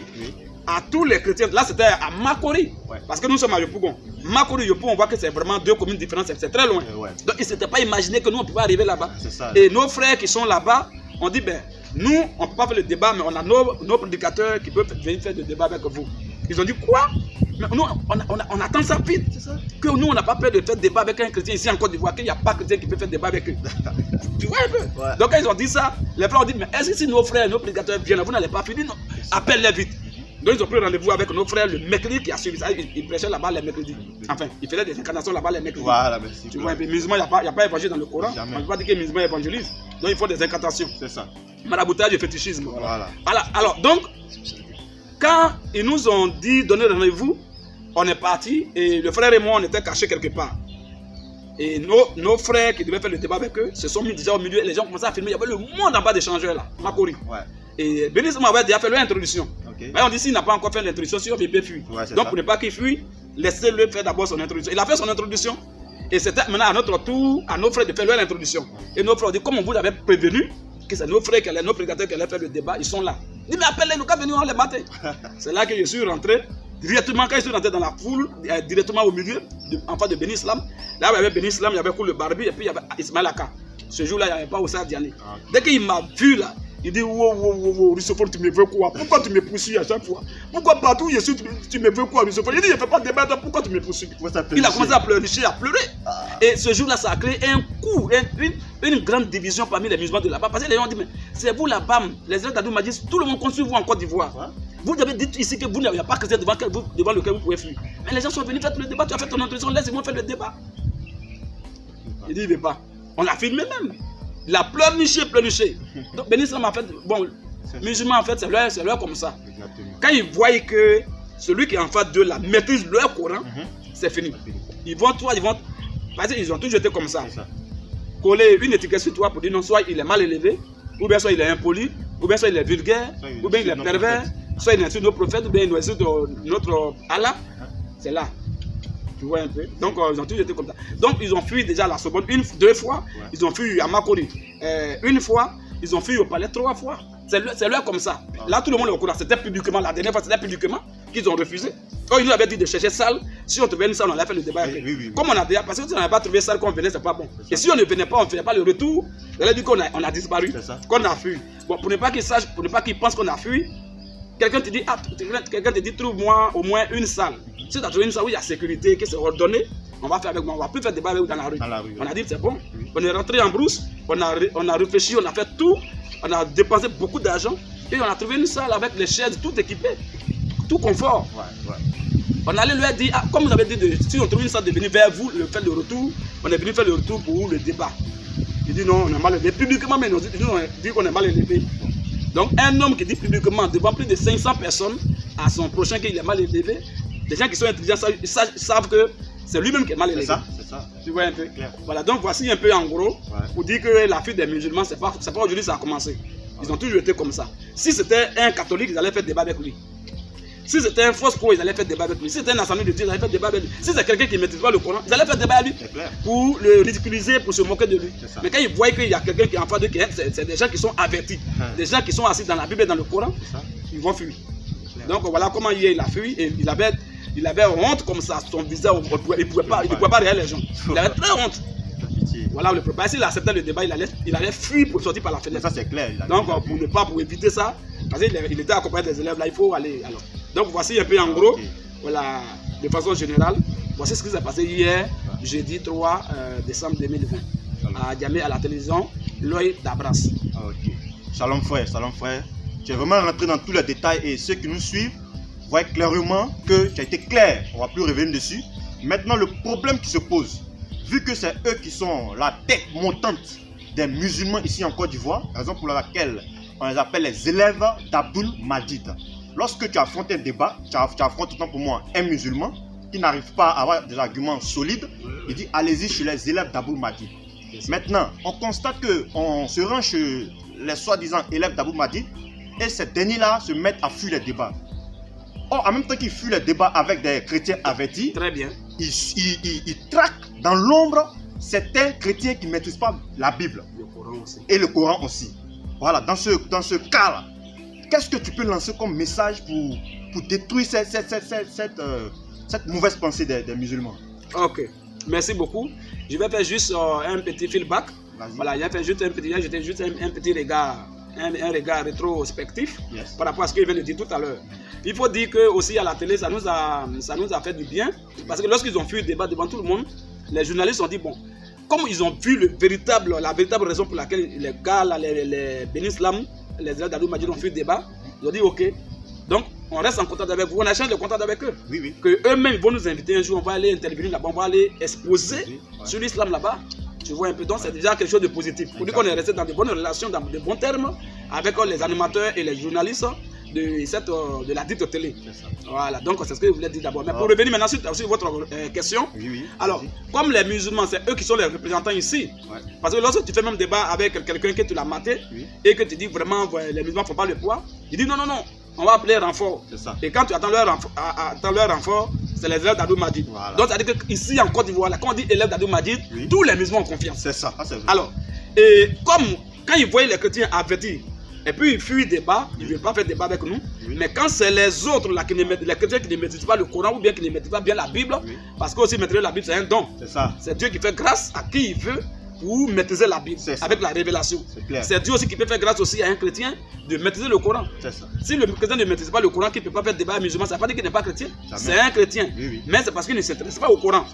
à tous les chrétiens. Là, c'était à Makori. Ouais. Parce que nous sommes à Yopougon. Makori, Yopougon, on voit que c'est vraiment deux communes différentes. C'est très loin. Ouais. Donc, ils ne s'étaient pas imaginé que nous, on pouvait arriver là-bas. Et nos frères qui sont là-bas, on dit, ben, nous, on ne peut pas faire le débat, mais on a nos prédicateurs qui peuvent venir faire le débat avec vous. Ils ont dit, quoi? Mais nous, on attend ça vite. Que nous, on n'a pas peur de faire débat avec un chrétien ici en Côte d'Ivoire, qu'il n'y a pas de chrétien qui peut faire débat avec eux. Tu vois un peu? Ouais. Donc, quand ils ont dit ça, les frères ont dit, mais est-ce que si nos frères, nos prédicateurs viennent, vous n'allez pas finir? Appelle-les vite. Donc, ils ont pris rendez-vous avec nos frères le mercredi qui a suivi ça. Ils prêchaient là-bas les mercredis. Enfin, ils faisaient des incarnations là-bas les mercredis. Voilà, merci. Tu vois un peu, musulman, il n'y a pas évangile dans le Coran. On ne peut pas dire que les musulmans évangélisent. Donc, il faut des incantations. C'est ça. Maraboutage et fétichisme. Voilà. Alors, donc, quand ils nous ont dit donner rendez-vous, on est parti et le frère et moi, on était cachés quelque part. Et nos frères qui devaient faire le débat avec eux se sont mis déjà au milieu et les gens commençaient à filmer. Il y avait le monde en bas d'échangeurs là, Makori. Ouais. Et Bénis m'avait déjà fait leur introduction. Okay. Mais on dit s'il n'a pas encore fait l'introduction, si on veut bien fuir. Ouais, donc pour ne pas qu'il fuit, laissez-le faire d'abord son introduction. Il a fait son introduction et c'était maintenant à notre tour, à nos frères de faire leur introduction. Et nos frères ont dit, comme on vous avait prévenu, que c'est nos frères, nos prédicateurs qui allaient faire le débat, ils sont là. Il dit, mais appelez-nous, quand venir, on les battait. C'est là que je suis rentré. Directement, quand je suis rentré dans la foule, directement au milieu, en face de Bénis Islam, là il y avait Bénis Islam, il y avait Koul le Barbi et puis il y avait Ismaël Aka. Ce jour-là, il n'y avait pas Oussa Diané. Dès qu'il m'a vu là, il dit wow, Russophone, tu me veux quoi? Pourquoi tu me poursuis à chaque fois? Pourquoi partout où je suis, tu me veux quoi, Russophone? Il dit, je ne fais pas de débat, pourquoi tu me poursuis? Il a commencé à pleurnicher, à pleurer. Et ce jour-là, ça a créé un coup, une grande division parmi les musulmans de là-bas. Parce que les gens ont dit, mais c'est vous là-bas, les élèves d'Adou m'a dit, tout le monde construit vous en Côte d'Ivoire. Vous avez dit ici que vous n'avez pas chrétien devant lequel vous pouvez fuir. Mais les gens sont venus faire le débat, tu as fait ton introduction, laisse-moi faire le débat. Il dit, il ne veut pas. On l'a filmé même. Il a pleurniché. Donc, Béni Islam, en fait, bon, musulmans, en fait, c'est leur comme ça. Exactement. Quand ils voient que celui qui est en face d'eux là maîtrise leur Coran, c'est fini. Ils vont, parce qu'ils ont toujours été comme ça. Coller une étiquette sur toi pour dire non, soit il est mal élevé, ou bien soit il est impoli, ou bien soit il est vulgaire, ou bien il est pervers, soit il insulte nos prophètes, ou bien il insulte notre Allah. C'est là. Tu vois un peu. Donc ils ont toujours été comme ça. Donc ils ont fui déjà la Sorbonne deux fois. Ils ont fui à Makori une fois. Ils ont fui au palais 3 fois. C'est leur comme ça. Là tout le monde est au courant. C'était publiquement. La dernière fois c'était publiquement qu'ils ont refusé. Quand ils nous avaient dit de chercher salle, si on trouvait une salle, on allait faire le débat. Comme on a déjà, parce que si on n'avait pas trouvé salle, quand on venait, c'est pas bon. Et si on ne venait pas, on ne faisait pas le retour. On a dit qu'on a disparu, qu'on a fui. Bon, pour ne pas qu'ils sachent, pour ne pas qu'ils pensent qu'on a fui, quelqu'un te dit, trouve-moi au moins une salle. Si tu as trouvé une salle où il y a sécurité, que c'est ordonné, on va faire avec moi. On va plus faire débat avec vous dans la rue. On a dit c'est bon. On est rentré en brousse, on a réfléchi, on a fait tout, on a dépensé beaucoup d'argent et on a trouvé une salle avec les chaises tout équipées, tout confort. On allait lui dire, ah, comme vous avez dit, si on trouve une salle de venir vers vous, faire le retour, on est venu faire le retour pour le débat. Il dit non, on est mal élevé. Publiquement, mais nous on dit qu'on est mal élevé. Donc un homme qui dit publiquement devant plus de 500 personnes à son prochain qu'il est mal élevé, des gens qui sont intelligents savent que c'est lui-même qui est mal élevé. C'est ça. Tu vois un peu. Voilà, donc voici un peu en gros pour dire que la fuite des musulmans, c'est pas aujourd'hui que ça a commencé. Ils ont toujours été comme ça. Si c'était un catholique, ils allaient faire débat avec lui. Si c'était un fausse pro, ils allaient faire débat avec lui. Si c'était un assemblée de Dieu, ils allaient faire débat avec lui. Si c'est quelqu'un qui ne maîtrise pas le Coran, ils allaient faire débat avec lui pour le ridiculiser, pour se moquer de lui. Mais quand ils voient qu'il y a quelqu'un qui est en face d'eux, c'est des gens qui sont avertis, des gens qui sont assis dans la Bible et dans le Coran, ils vont fuir. Donc voilà comment hier il a fui et il avait honte comme ça, son visage, il ne pouvait pas regarder les gens. Il avait très honte. Voilà le prépa. S'il acceptait le débat, il allait fuir pour sortir par la fenêtre. Ça c'est clair. Donc pour éviter ça, parce qu'il était accompagné des élèves là, il faut aller. Alors. Donc voici un peu en gros, voilà, de façon générale, voici ce qui s'est passé hier, jeudi 3 décembre 2020, à Djamé, à la télévision, l'œil d'Abras. Shalom frère. Tu es vraiment rentré dans tous les détails et ceux qui nous suivent voient clairement que tu as été clair. On ne va plus revenir dessus. Maintenant, le problème qui se pose, vu que c'est eux qui sont la tête montante des musulmans ici en Côte d'Ivoire, raison pour laquelle on les appelle les élèves d'Abdul Majid. Lorsque tu affrontes un débat, tu affrontes autant pour moi un musulman qui n'arrive pas à avoir des arguments solides, il dit allez-y chez les élèves d'Abdul Majid. Maintenant, on constate qu'on se rend chez les soi-disant élèves d'Abdul Majid et ces derniers-là se mettent à fuir les débats. Or, en même temps qu'ils fuient les débats avec des chrétiens avertis, très bien, ils traquent dans l'ombre certains chrétiens qui ne maîtrisent pas la Bible et le Coran aussi. Voilà, dans ce cas-là, qu'est-ce que tu peux lancer comme message pour détruire cette mauvaise pensée des musulmans? Ok, merci beaucoup. Je vais faire juste un petit feedback. Voilà, j'ai fait juste un petit regard, un regard rétrospectif par rapport à ce qu'il vient de dire tout à l'heure. Il faut dire que aussi à la télé, ça nous a fait du bien. Parce que lorsqu'ils ont fait le débat devant tout le monde, les journalistes ont dit bon, comme ils ont vu la véritable raison pour laquelle les gars, les Béni Islam, les élèves d'Abdul Majid ont fait le débat, ils ont dit ok, donc on reste en contact avec vous, on échange de contact avec eux. Que eux-mêmes vont nous inviter un jour, on va aller intervenir là-bas, on va aller exposer sur l'islam là-bas. Tu vois un peu, donc c'est déjà quelque chose de positif. Pour dire qu'on est resté dans de bonnes relations, dans de bons termes, avec les animateurs et les journalistes de la dite télé. Voilà, donc c'est ce que je voulais dire d'abord. Mais pour revenir maintenant sur votre question, alors, comme les musulmans, c'est eux qui sont les représentants ici. Parce que lorsque tu fais même débat avec quelqu'un que tu l'as maté et que tu dis vraiment les musulmans ne font pas le poids, il dit non, on va appeler renfort. Et quand tu attends leur renfort, c'est les élèves d'Abdul Majid. Donc, ça veut dire qu'ici en Côte d'Ivoire, quand on dit élèves d'Abdul Majid, tous les musulmans ont confiance. C'est ça. Alors, et comme quand ils voyaient les chrétiens avertis, et puis ils fuient débat, ils ne veulent pas faire débat avec nous. Mais quand c'est les autres, là, les chrétiens qui ne maîtrisent pas le Coran ou bien qui ne maîtrisent pas bien la Bible, parce que aussi maîtriser la Bible c'est un don. C'est Dieu qui fait grâce à qui il veut pour maîtriser la Bible avec la révélation. C'est Dieu aussi qui peut faire grâce aussi à un chrétien de maîtriser le Coran. Si le chrétien ne maîtrise pas le Coran, qui ne peut pas faire débat musulman, ça ne veut pas dire qu'il n'est pas chrétien. C'est un chrétien. Mais c'est parce qu'il ne s'intéresse pas au Coran.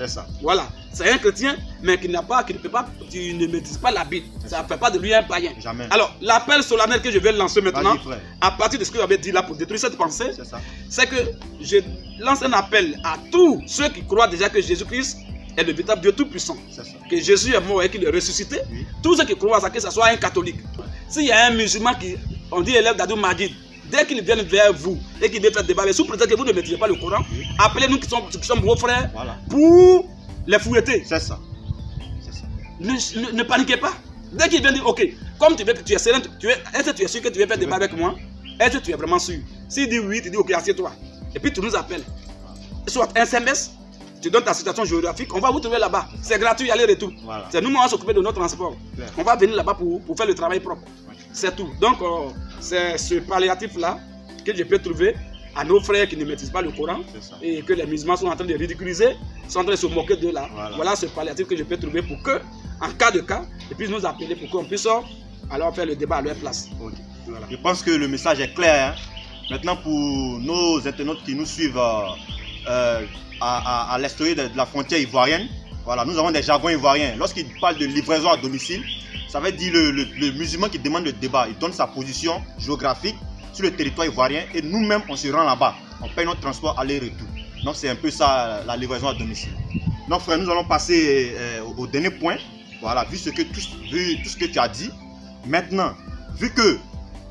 Voilà. C'est un chrétien, mais qui ne maîtrise pas la Bible. Ça ne fait pas de lui un païen. Alors, l'appel solennel que je vais lancer maintenant, à partir de ce que vous avez dit là pour détruire cette pensée, c'est que je lance un appel à tous ceux qui croient déjà que Jésus-Christ est le véritable Dieu Tout-Puissant. Que Jésus est mort et qu'il est ressuscité. Oui. Tous ceux qui croient à ça, que ce soit un catholique. S'il y a un musulman qui, on dit élève d'Abdul Majid, dès qu'il vient vers vous et qu'il veut faire débat, mais sous prétexte que vous ne maîtrisez pas le Coran, oui. Appelez-nous qui sommes vos frères pour les fouetter. C'est ça. Ne paniquez pas. Dès qu'il vient dire, ok, comme tu es serein, est-ce que tu es sûr que tu veux faire débat avec moi? Est-ce que tu es vraiment sûr? S'il dit oui, tu dis ok, assieds-toi. Et puis tu nous appelles. Soit un SMS, tu donnes ta situation géographique, on va vous trouver là-bas. C'est gratuit, aller-retour. Voilà. C'est nous, on va s'occuper de notre transport. Claire. On va venir là-bas pour faire le travail propre. C'est tout. Donc, c'est ce palliatif-là que je peux trouver à nos frères qui ne maîtrisent pas le Coran et que les musulmans sont en train de ridiculiser, sont en train de se moquer de là. Voilà ce palliatif que je peux trouver pour que, en cas de cas, ils puissent nous appeler pour qu'on puisse alors faire le débat à leur place. Okay. Voilà. Je pense que le message est clair. Hein. Maintenant, pour nos internautes qui nous suivent à l'extérieur de la frontière ivoirienne, voilà, nous avons des jargons ivoiriens. Lorsqu'ils parlent de livraison à domicile, ça veut dire le musulman qui demande le débat. Il donne sa position géographique sur le territoire ivoirien et nous-mêmes, on se rend là-bas. On paye notre transport aller-retour. Donc, c'est un peu ça, la livraison à domicile. Donc, frère, nous allons passer au dernier point. Voilà, vu tout ce que tu as dit. Maintenant, vu que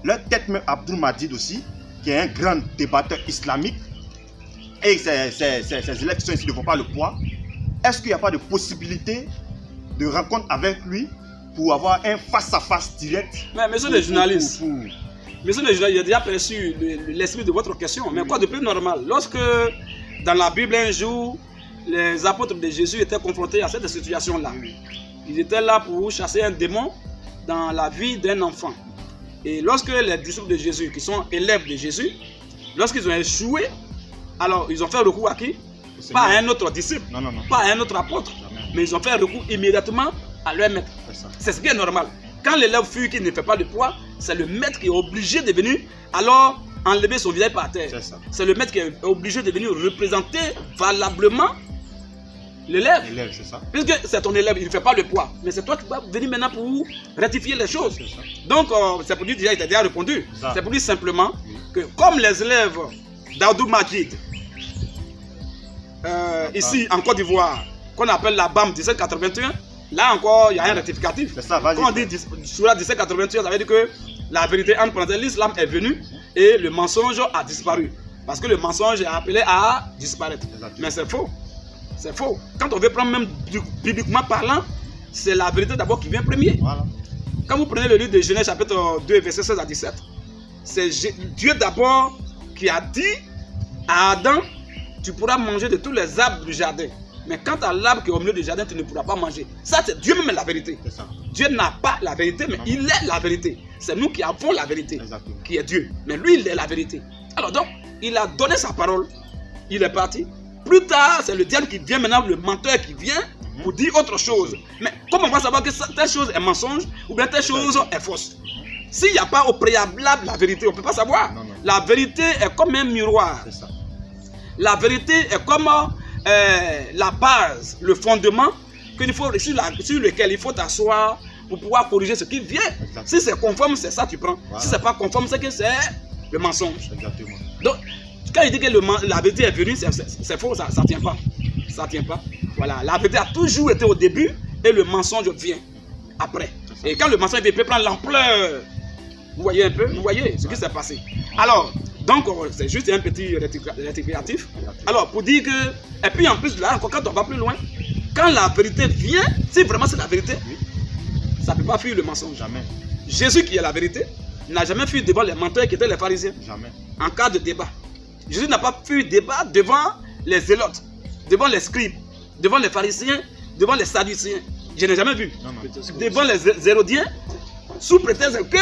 leur tête même Abdul Majid aussi, qui est un grand débatteur islamique, et ses élèves qui sont ici ne font pas le poids, est-ce qu'il n'y a pas de possibilité de rencontre avec lui pour avoir un face-à-face direct? Mais monsieur le journaliste, monsieur le journaliste, j'ai déjà perçu l'esprit de votre question, mais quoi de plus normal? Lorsque dans la Bible un jour, les apôtres de Jésus étaient confrontés à cette situation-là. Ils étaient là pour chasser un démon dans la vie d'un enfant. Et lorsque les disciples de Jésus, qui sont élèves de Jésus, lorsqu'ils ont échoué, alors ils ont fait recours à qui? Pas à un autre disciple, pas à un autre apôtre, mais ils ont fait recours immédiatement à leur maître. C'est ce qui est normal. Quand l'élève fuit qui ne fait pas le poids, c'est le maître qui est obligé de venir alors enlever son visage par terre. C'est le maître qui est obligé de venir représenter valablement l'élève. Puisque c'est ton élève, il ne fait pas le poids. Mais c'est toi qui vas venir maintenant pour rectifier les choses. Donc, c'est pour lui déjà, il t'a déjà répondu. C'est pour lui simplement que comme les élèves d'Abdul Majid, ici en Côte d'Ivoire, qu'on appelle la BAM 1781, là encore, il y a un rectificatif. Quand on dit sur la 1781, ça veut dire que la vérité entre parenthèses, l'islam est venu et le mensonge a disparu. Parce que le mensonge est appelé à disparaître. Mais c'est faux. C'est faux. Quand on veut prendre même bibliquement parlant, c'est la vérité d'abord qui vient premier. Voilà. Quand vous prenez le livre de Genèse chapitre 2, verset 16 à 17, c'est Dieu d'abord qui a dit à Adam, tu pourras manger de tous les arbres du jardin. Mais quant à l'arbre qui est au milieu du jardin, tu ne pourras pas manger. Ça, c'est Dieu même la vérité. Dieu n'a pas la vérité, mais il est la vérité. C'est nous qui avons la vérité, qui est Dieu. Mais lui, il est la vérité. Alors donc, il a donné sa parole. Il est parti. Plus tard, c'est le diable qui vient maintenant, le menteur qui vient pour dire autre chose. Mais comment on va savoir que telle chose est mensonge ou bien telle chose est fausse? S'il n'y a pas au préalable la vérité, on ne peut pas savoir. La vérité est comme un miroir. La vérité est comme la base, le fondement sur lequel il faut t'asseoir pour pouvoir corriger ce qui vient. Si c'est conforme, c'est ça tu prends. Voilà. Si c'est pas conforme, c'est que c'est le mensonge. Donc, quand il dit que la vérité est venue, c'est faux, ça ne tient pas. Ça tient pas. Voilà, la vérité a toujours été au début et le mensonge vient après. Et quand le mensonge peut prendre l'ampleur, vous voyez un peu, vous voyez ce qui s'est passé. Alors, donc, c'est juste un petit rectificatif. Alors, pour dire que, et puis en plus de là, encore quand on va plus loin, quand la vérité vient, si vraiment c'est la vérité, ça ne peut pas fuir le mensonge. Jamais. Jésus qui est la vérité, n'a jamais fui devant les menteurs qui étaient les pharisiens. Jamais. En cas de débat. Jésus n'a pas fui débat devant les zélotes, devant les scribes, devant les pharisiens, devant les sadduciens. Je n'ai jamais vu. Devant les hérodiens, sous prétexte que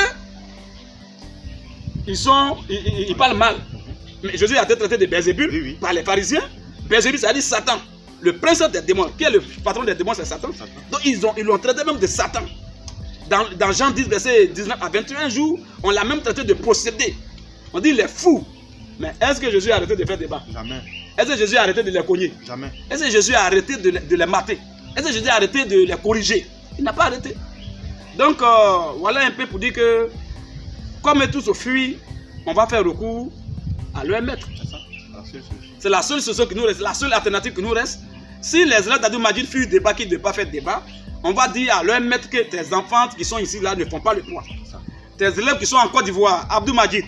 ils parlent mal. Mais Jésus a été traité de Belzébul par les pharisiens. Belzébul, ça dit Satan. Le prince des démons. Qui est le patron des démons? C'est Satan. Donc ils l'ont traité même de Satan. Dans Jean 10, verset 19 à 21 jours, on l'a même traité de possédé. On dit les fous. Mais est-ce que Jésus a arrêté de faire débat? Jamais. Est-ce que Jésus a arrêté de les cogner? Jamais. Est-ce que Jésus a arrêté de les mater? Est-ce que Jésus a arrêté de les corriger? Il n'a pas arrêté. Donc voilà un peu pour dire que comme tous se fuient, on va faire recours à leur maître. C'est la seule solution qui nous reste, la seule alternative qui nous reste. Si les élèves d'Abdou Majid furent débat qui ne devaient pas faire débat, on va dire à leur maître que tes enfants qui sont ici là ne font pas le poids. Tes élèves qui sont en Côte d'Ivoire, Abdou Majid,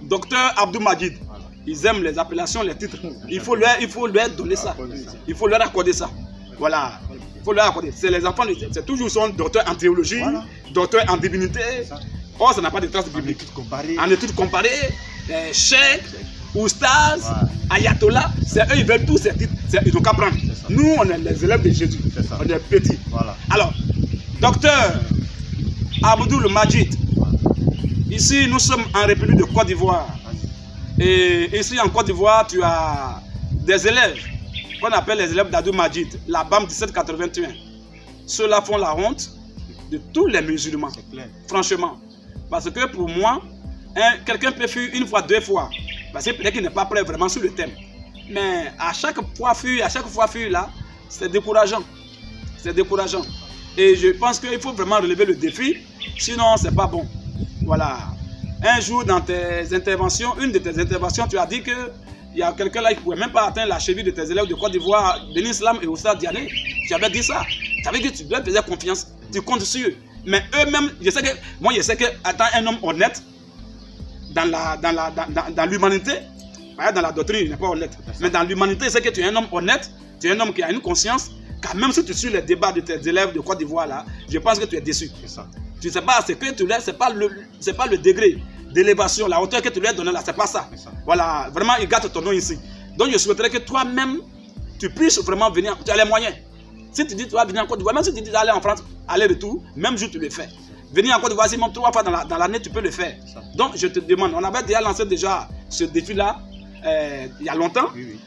docteur Abdou Majid, voilà. Ils aiment les appellations, les titres. Il faut leur donner ça. Il faut leur accorder ça. Voilà. Il faut leur accorder. C'est les enfants, c'est toujours son docteur en théologie, voilà. Docteur en divinité. Or, ça n'a pas de traces bibliques. En études comparées, cheikh, oustaz, voilà. Ayatollah, c'est eux, ils veulent tous ces titres. Ils n'ont qu'à prendre. Nous, on est les élèves de Jésus. On est petits. Voilà. Alors, docteur Abdou Majid, ici, nous sommes en République de Côte d'Ivoire. Et ici, en Côte d'Ivoire, tu as des élèves qu'on appelle les élèves d'Abdou Majid, la BAM 1781. Ceux-là font la honte de tous les musulmans. Franchement. Parce que pour moi, quelqu'un peut fuir une fois, deux fois. Parce que peut-être qu'il n'est pas prêt vraiment sur le thème. Mais à chaque fois fuir là, c'est décourageant. C'est décourageant. Et je pense qu'il faut vraiment relever le défi. Sinon, c'est pas bon. Voilà. Un jour, dans tes interventions, une de tes interventions, tu as dit qu'il y a quelqu'un là qui ne pouvait même pas atteindre la cheville de tes élèves de Côte d'Ivoire, Denis Islam et Oustaz Diané. Tu avais dit ça. Tu avais dit que tu leur faisais confiance. Tu comptes sur eux. Mais eux-mêmes, je sais que attends, un homme honnête dans l'humanité, dans la doctrine, il n'est pas honnête. Mais dans l'humanité, je sais que tu es un homme honnête, tu es un homme qui a une conscience, car même si tu suis les débats de tes élèves de Côte d'Ivoire là, je pense que tu es déçu. Ça. Tu ne sais pas ce que tu leur, c'est pas le degré d'élévation, la hauteur que tu lui as donné là, c'est pas ça. Voilà, vraiment, il gâte ton nom ici. Donc je souhaiterais que toi-même, tu puisses vraiment venir, tu as les moyens. Si tu dis tu vas venir en Côte d'Ivoire, même si tu dis d'aller en France, aller-retour, même jour tu le fais. Venir en Côte d'Ivoire, même 3 fois dans l'année, tu peux le faire. Donc je te demande, on avait déjà lancé ce défi-là il y a longtemps. Oui.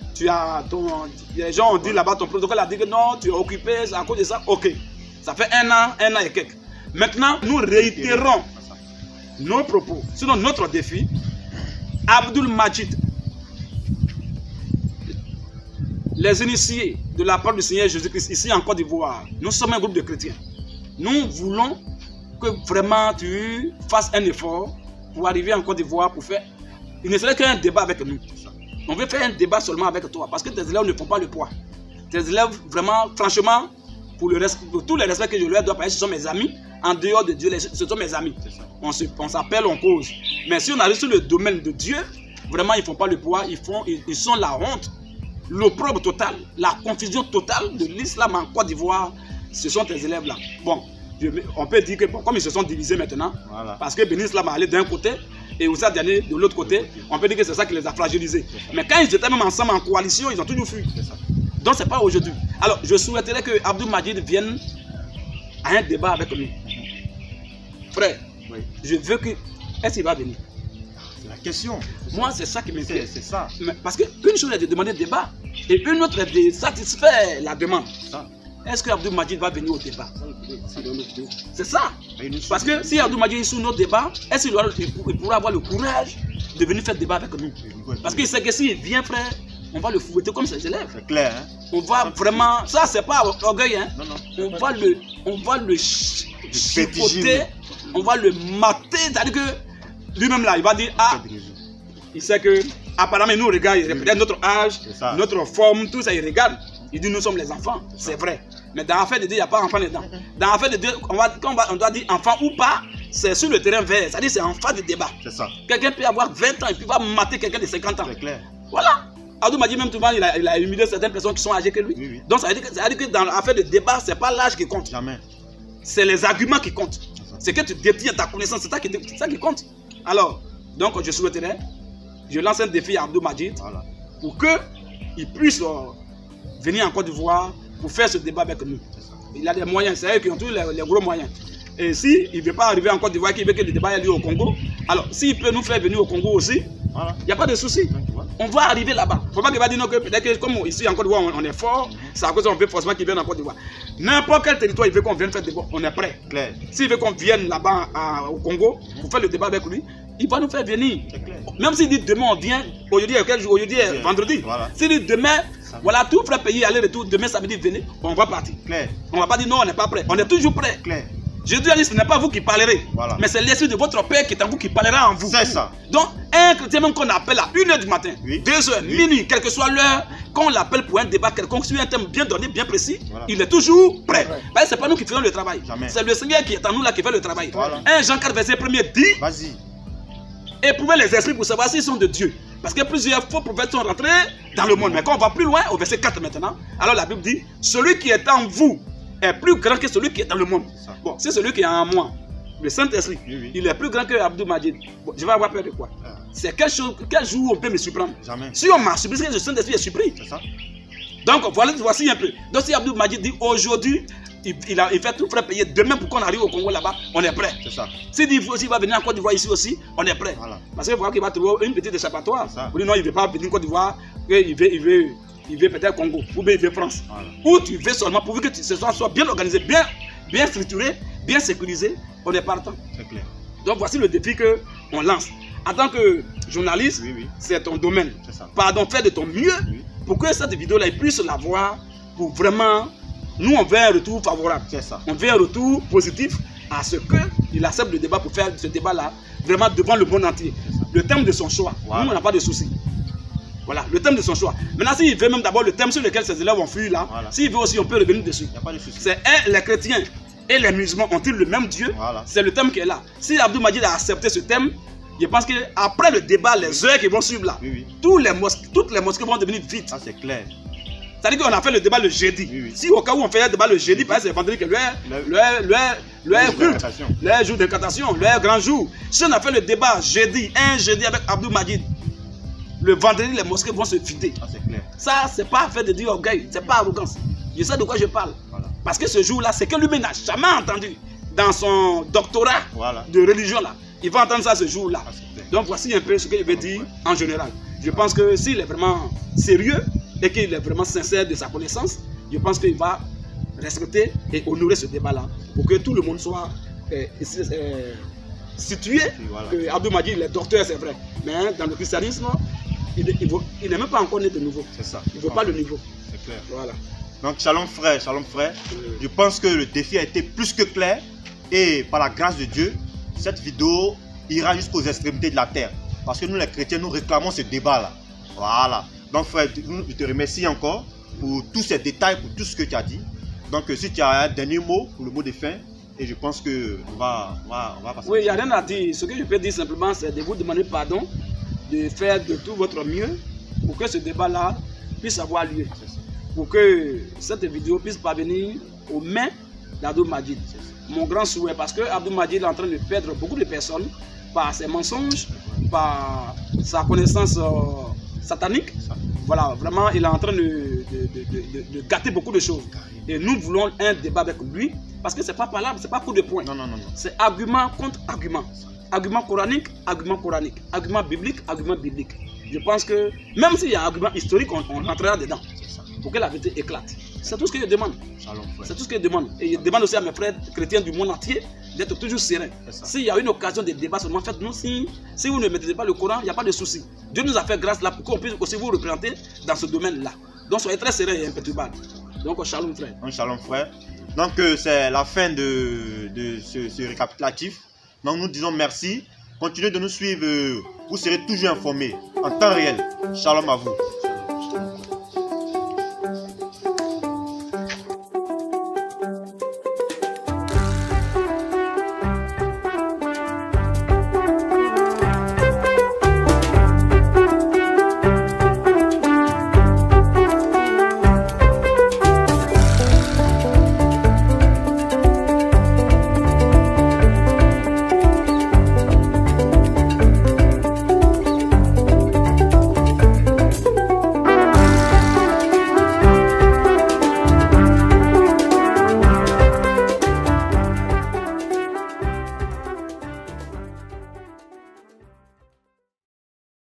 Les gens ont dit là-bas, ton protocole a dit que non, tu es occupé, c'est à cause de ça. Ok, ça fait un an et quelques. Maintenant, nous réitérons nos propos, sinon notre défi. Abdou Majid, les initiés de la part du Seigneur Jésus-Christ ici en Côte d'Ivoire, nous sommes un groupe de chrétiens. Nous voulons que vraiment tu fasses un effort pour arriver en Côte d'Ivoire pour faire. Il ne serait qu'un débat avec nous. On veut faire un débat seulement avec toi parce que tes élèves ne font pas le poids. Tes élèves, vraiment, franchement, pour tout le respect que je leur dois, parce que ce sont mes amis. En dehors de Dieu, ce sont mes amis. On s'appelle, on cause. Mais si on arrive sur le domaine de Dieu, vraiment, ils ne font pas le poids. Ils sont la honte, l'opprobre total, la confusion totale de l'islam en Côte d'Ivoire. Ce sont tes élèves-là. Bon, on peut dire que comme ils se sont divisés maintenant, voilà. Parce que Béni Islam a allé d'un côté et Oussa Diané de l'autre côté, on peut dire que c'est ça qui les a fragilisés. Mais quand ils étaient même ensemble en coalition, ils ont toujours fui. Donc c'est pas aujourd'hui. Alors je souhaiterais que Abdou Majid vienne à un débat avec nous. Frère, oui. Je veux que... Est-ce qu'il va venir? C'est la question. Moi c'est ça qui m'inquiète. C'est ça. Parce qu'une chose est de demander débat et une autre est de satisfaire la demande. Est-ce que Abdou Majid va venir au débat? C'est ça. Parce que si Abdou Majid est sous nos débats, est-ce qu'il pourra avoir le courage de venir faire débat avec nous? Parce qu'il sait que s'il vient, frère, on va le fouetter comme ses élèves. C'est clair. Hein? On va vraiment... Ça, c'est pas orgueil. Hein? Non. On va le chipoter, on va le mater. C'est-à-dire que lui-même là, il va dire, ah, il sait que apparemment il nous regarde, il représente notre âge, notre forme, tout ça, il regarde. Il dit nous sommes les enfants, c'est vrai. Mais dans l'affaire de Dieu, il n'y a pas enfant dedans. Dans l'affaire de Dieu, on doit dire enfant ou pas, c'est sur le terrain vert. C'est-à-dire c'est en phase de débat. C'est ça. Quelqu'un peut avoir 20 ans et puis va mater quelqu'un de 50 ans. C'est clair. Voilà. Abdou m'a dit même souvent, il a humilié certaines personnes qui sont âgées que lui. Oui. Donc ça veut dire que dans l'affaire de débat, ce n'est pas l'âge qui compte. Jamais. C'est les arguments qui comptent. C'est que tu détiens ta connaissance, c'est ça qui compte. Alors, donc je souhaiterais, je lance un défi à Abdou Majid pour qu'il puisse venir en Côte d'Ivoire pour faire ce débat avec nous. Il a des moyens, c'est eux qui ont tous les gros moyens. Et s'il ne veut pas arriver en Côte d'Ivoire, qu'il veut que le débat ait lieu au Congo, alors s'il peut nous faire venir au Congo aussi, il n'y a pas de souci. On va arriver là-bas. Il ne faut pas qu'il va dire non, que peut-être que comme ici en Côte d'Ivoire on est fort, c'est à cause qu'on veut forcément qu'il vienne en Côte d'Ivoire. N'importe quel territoire il veut qu'on vienne faire débat, on est prêt. S'il veut qu'on vienne là-bas au Congo pour faire le débat avec lui, il va nous faire venir. Même s'il dit demain on vient, aujourd'hui est vendredi. S'il dit demain, voilà, tout frais pays aller-retour, demain samedi venez, on va partir. On ne va pas dire non, on n'est pas prêt. On est toujours prêt. Jésus a dit, ce n'est pas vous qui parlerez, voilà. mais c'est l'esprit de votre Père qui est en vous qui parlera en vous. C'est ça. Donc, un chrétien même qu'on appelle à 1h du matin, oui. 2h, oui. Minuit, quelle que soit l'heure, quand on l'appelle pour un débat quelconque sur un thème bien donné, bien précis, voilà. Il est toujours prêt. Ouais. Ce n'est pas nous qui faisons le travail. C'est le Seigneur qui est en nous là qui fait le travail. Voilà. 1 Jean 4, verset 1er dit, vas-y. Éprouvez les esprits pour savoir s'ils sont de Dieu. Parce que plusieurs faux prophètes sont rentrés dans le monde. Mais quand on va plus loin, au verset 4 maintenant, alors la Bible dit, celui qui est en vous est plus grand que celui qui est dans le monde. Bon, c'est celui qui est en moi. Le Saint-Esprit, oui. Il est plus grand que Abdou Majid. Bon, je vais avoir peur de quoi? C'est quel jour on peut me surprendre? Jamais. Si on m'a surpris, c'est que le Saint-Esprit est surpris. C'est ça. Donc voici un peu. Donc si Abdou Majid dit aujourd'hui, il fait tout prêt payer. Demain pour qu'on arrive au Congo là-bas, on est prêt. C'est ça. S'il va venir en Côte d'Ivoire ici aussi, on est prêt. Voilà. Parce qu'il faut qu'il va trouver une petite échappatoire. Pour dire non, il ne veut pas venir en Côte d'Ivoire, il veut peut-être Congo, ou bien il veut France. Voilà. Ou tu veux seulement pour que ce soit bien organisé, bien structuré, bien sécurisé, on est partant. C'est clair. Donc voici le défi qu'on lance. En tant que journaliste, oui. C'est ton domaine. Pardon, fais de ton mieux pour que cette vidéo-là puisse la voir pour vraiment. Nous, on veut un retour favorable. C'est ça. On veut un retour positif à ce qu'il accepte le débat pour faire ce débat-là vraiment devant le monde entier. Le thème de son choix. Voilà. Nous, on n'a pas de souci. Voilà, le thème de son choix. Maintenant, s'il veut même d'abord le thème sur lequel ses élèves ont fui là, voilà. S'il veut aussi, on peut revenir dessus. Il n'y a pas de souci. C'est les chrétiens et les musulmans ont-ils le même Dieu? Voilà. C'est le thème qui est là. Si Abdou Majid a accepté ce thème, je pense qu'après le débat, les heures qui vont suivre là, toutes les mosquées vont devenir vides. Ça, c'est clair. C'est-à-dire qu'on a fait le débat le jeudi. Si au cas où on fait un débat le jeudi, parce que c'est vendredi que leur jour d'incantation, leur grand jour. Si on a fait le débat jeudi, un jeudi avec Abdou Majid, le vendredi, les mosquées vont se vider. Ça, c'est clair. Ça, c'est pas fait de dire orgueil, c'est pas arrogance. Je sais de quoi je parle. Voilà. Parce que ce jour-là, c'est que lui-même n'a jamais entendu dans son doctorat de religion là. Il va entendre ça ce jour-là. Donc voici un peu ce que je vais dire en général. Je pense que s'il est vraiment sérieux et qu'il est vraiment sincère de sa connaissance, je pense qu'il va respecter et honorer ce débat-là pour que tout le monde soit situé. Voilà. Que Abdou Majid, il est docteur, c'est vrai. Mais dans le christianisme, il n'est même pas encore né de nouveau. C'est ça. Il ne vaut pas le niveau. C'est clair. Voilà. Donc, shalom frère, shalom frère. Je pense que le défi a été plus que clair. Et par la grâce de Dieu, cette vidéo ira jusqu'aux extrémités de la terre. Parce que nous, les chrétiens, nous réclamons ce débat-là. Voilà. Donc, frère, je te remercie encore pour tous ces détails, pour tout ce que tu as dit. Donc, si tu as un dernier mot pour le mot de fin, et je pense qu'on va passer. Oui, il n'y a rien à dire. Ce que je peux dire simplement, c'est de vous demander pardon, de faire de tout votre mieux pour que ce débat-là puisse avoir lieu. Pour que cette vidéo puisse parvenir aux mains d'Abdou Majid. Mon grand souhait, parce que Abdou Majid est en train de perdre beaucoup de personnes par ses mensonges, par sa connaissance satanique. Voilà, vraiment, il est en train de gâter beaucoup de choses. Et nous voulons un débat avec lui, parce que ce n'est pas parlable, ce n'est pas coup de poing. Non. C'est argument contre argument. Argument coranique, argument coranique. Argument biblique, argument biblique. Je pense que même s'il y a un argument historique, on rentrera dedans. Pour que la vérité éclate. C'est tout ce que je demande. C'est tout ce que je demande. Et je demande aussi à mes frères chrétiens du monde entier d'être toujours sereins. S'il y a une occasion de débat seulement, faites-nous signe. Si vous ne maîtrisez pas le Coran, il n'y a pas de souci. Dieu nous a fait grâce là pour qu'on puisse aussi vous représenter dans ce domaine-là. Donc soyez très sereins et imperturbables. Donc shalom frère. Shalom frère. Donc c'est la fin de ce récapitulatif. Donc nous disons merci. Continuez de nous suivre. Vous serez toujours informés en temps réel. Shalom à vous.